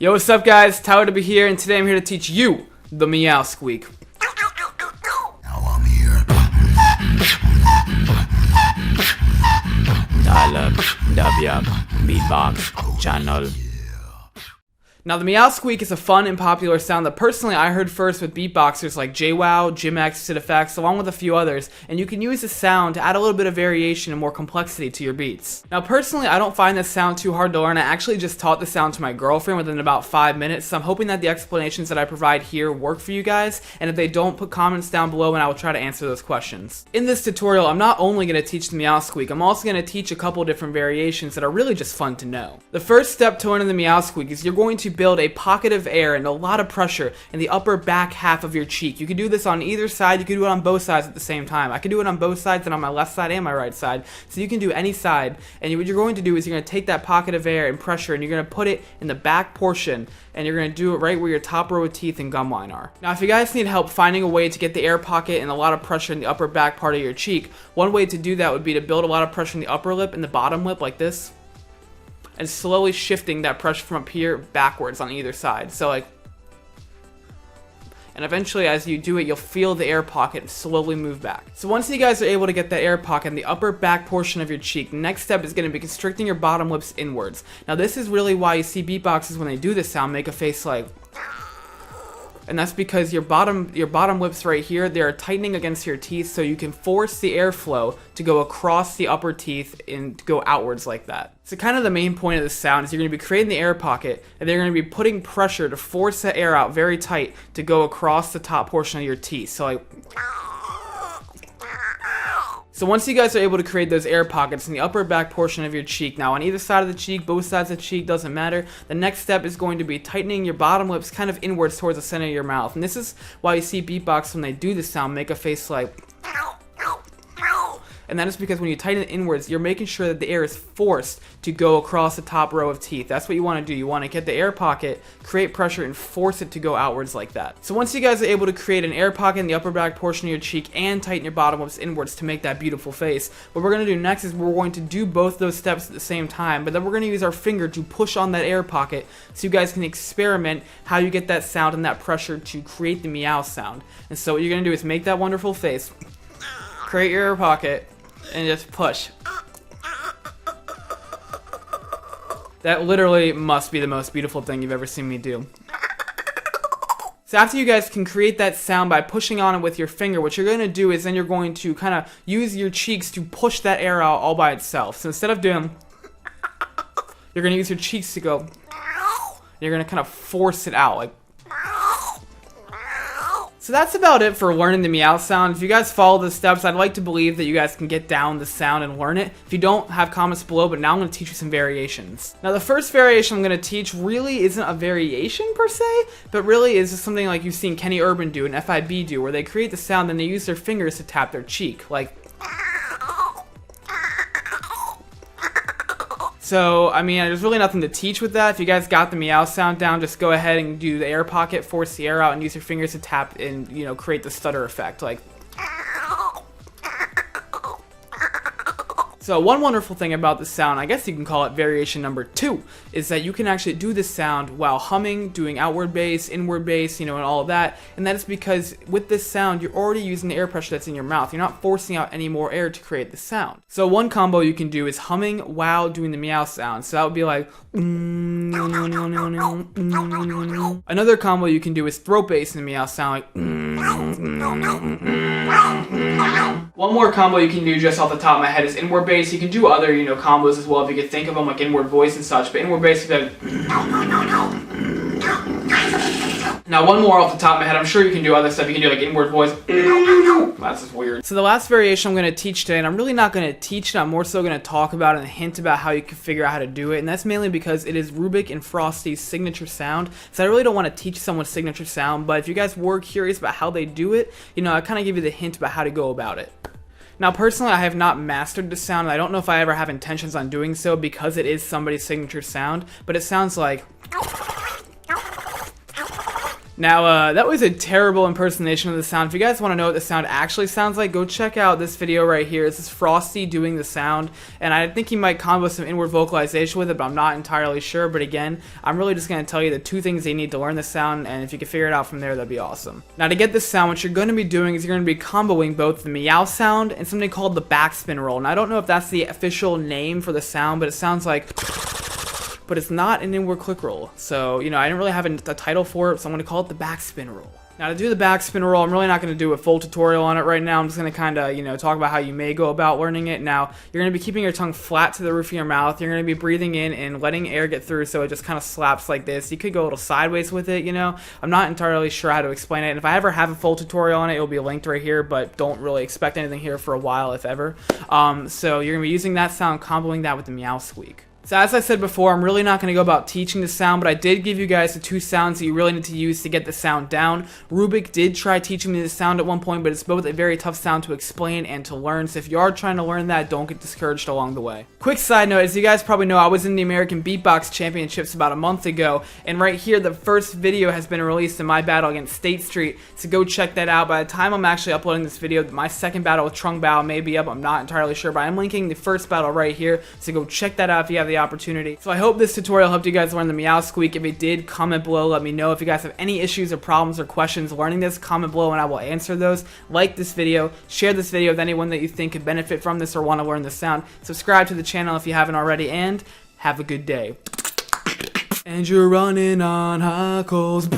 Yo, what's up guys? TylaDubya here, and today I'm here to teach you the meow squeak. Now I'm here. TylaDubya Beatbox channel. Now the meow squeak is a fun and popular sound that personally I heard first with beatboxers like JWoww, JimX, SidFX, along with a few others, and you can use this sound to add a little bit of variation and more complexity to your beats. Now personally I don't find this sound too hard to learn. I actually just taught the sound to my girlfriend within about 5 minutes, so I'm hoping that the explanations that I provide here work for you guys, and if they don't, put comments down below and I will try to answer those questions. In this tutorial I'm not only going to teach the meow squeak, I'm also going to teach a couple different variations that are really just fun to know. The first step to learning the meow squeak is you're going to build a pocket of air and a lot of pressure in the upper back half of your cheek. You can do this on either side, you can do it on both sides at the same time. I can do it on both sides and on my left side and my right side, so you can do any side, and what you're going to do is you're going to take that pocket of air and pressure and you're going to put it in the back portion, and you're going to do it right where your top row of teeth and gum line are. Now if you guys need help finding a way to get the air pocket and a lot of pressure in the upper back part of your cheek, one way to do that would be to build a lot of pressure in the upper lip and the bottom lip like this, and slowly shifting that pressure from up here backwards on either side. So like, and eventually as you do it, you'll feel the air pocket slowly move back. So once you guys are able to get that air pocket in the upper back portion of your cheek, the next step is going to be constricting your bottom lips inwards. Now this is really why you see beatboxers when they do this sound make a face like, and that's because your bottom lips right here, they are tightening against your teeth, so you can force the airflow to go across the upper teeth and go outwards like that. So kind of the main point of this sound is you're going to be creating the air pocket, and they're going to be putting pressure to force that air out very tight to go across the top portion of your teeth. So like, so once you guys are able to create those air pockets in the upper back portion of your cheek, now on either side of the cheek, both sides of the cheek, doesn't matter, the next step is going to be tightening your bottom lips kind of inwards towards the center of your mouth. And this is why you see beatbox when they do this sound make a face like, and that is because when you tighten it inwards, you're making sure that the air is forced to go across the top row of teeth. That's what you want to do. You want to get the air pocket, create pressure, and force it to go outwards like that. So once you guys are able to create an air pocket in the upper back portion of your cheek and tighten your bottom lips inwards to make that beautiful face, what we're going to do next is we're going to do both those steps at the same time, but then we're going to use our finger to push on that air pocket so you guys can experiment how you get that sound and that pressure to create the meow sound. And so what you're going to do is make that wonderful face, create your air pocket, and just push. That literally must be the most beautiful thing you've ever seen me do. So after you guys can create that sound by pushing on it with your finger, what you're going to do is then you're going to kind of use your cheeks to push that air out all by itself. So instead of doing, you're going to use your cheeks to go, you're going to kind of force it out like. So that's about it for learning the meow sound. If you guys follow the steps, I'd like to believe that you guys can get down the sound and learn it. If you don't, have comments below, but now I'm going to teach you some variations. Now the first variation I'm going to teach really isn't a variation per se, but really is just something like you've seen Kenny Urban do and FIB do, where they create the sound and they use their fingers to tap their cheek, like. So, I mean, there's really nothing to teach with that. If you guys got the meow sound down, just go ahead and do the air pocket, force the air out, and use your fingers to tap and, you know, create the stutter effect, like. So one wonderful thing about this sound, I guess you can call it variation number 2, is that you can actually do this sound while humming, doing outward bass, inward bass, you know, and all of that. And that is because with this sound, you're already using the air pressure that's in your mouth. You're not forcing out any more air to create the sound. So one combo you can do is humming while doing the meow sound. So that would be like. Another combo you can do is throat bass in the meow sound, like. One more combo you can do just off the top of my head is inward bass. You can do other, you know, combos as well if you could think of them, like inward voice and such, but inward bass is like. Now one more off the top of my head, I'm sure you can do other stuff. You can do like inward voice. That's just weird. So the last variation I'm going to teach today, and I'm really not going to teach it, I'm more so going to talk about it and hint about how you can figure out how to do it, and that's mainly because it is Rubik and Frosty's signature sound, so I really don't want to teach someone's signature sound, but if you guys were curious about how they do it, you know, I kind of give you the hint about how to go about it. Now personally I have not mastered the sound, and I don't know if I ever have intentions on doing so because it is somebody's signature sound, but it sounds like. Now, that was a terrible impersonation of the sound. If you guys want to know what the sound actually sounds like, go check out this video right here. This is Frosty doing the sound, and I think he might combo some inward vocalization with it, but I'm not entirely sure. But again, I'm really just going to tell you the 2 things you need to learn the sound, and if you can figure it out from there, that'd be awesome. Now, to get this sound, what you're going to be doing is you're going to be comboing both the meow sound and something called the backspin roll. Now, I don't know if that's the official name for the sound, but it sounds like... but it's not an inward click roll. So, you know, I didn't really have a title for it, so I'm going to call it the backspin roll. Now, to do the backspin roll, I'm really not going to do a full tutorial on it right now. I'm just going to kind of, you know, talk about how you may go about learning it. Now, you're going to be keeping your tongue flat to the roof of your mouth. You're going to be breathing in and letting air get through, so it just kind of slaps like this. You could go a little sideways with it, you know. I'm not entirely sure how to explain it. And if I ever have a full tutorial on it, it'll be linked right here, but don't really expect anything here for a while, if ever. So you're going to be using that sound, comboing that with the meow squeak. So as I said before, I'm really not going to go about teaching the sound, but I did give you guys the 2 sounds that you really need to use to get the sound down. Rubik did try teaching me the sound at one point, but it's both a very tough sound to explain and to learn, so if you are trying to learn that, don't get discouraged along the way. Quick side note, as you guys probably know, I was in the American Beatbox Championships about a month ago, and right here, the first video has been released in my battle against State Street, so go check that out. By the time I'm actually uploading this video, my second battle with Trung Bao may be up, I'm not entirely sure, but I'm linking the first battle right here, so go check that out if you have the opportunity. So I hope this tutorial helped you guys learn the meow squeak. If it did, comment below, let me know. If you guys have any issues or problems or questions learning this, comment below and I will answer those. Like this video, share this video with anyone that you think could benefit from this or want to learn the sound. Subscribe to the channel if you haven't already, and have a good day. And you're running on hot coals.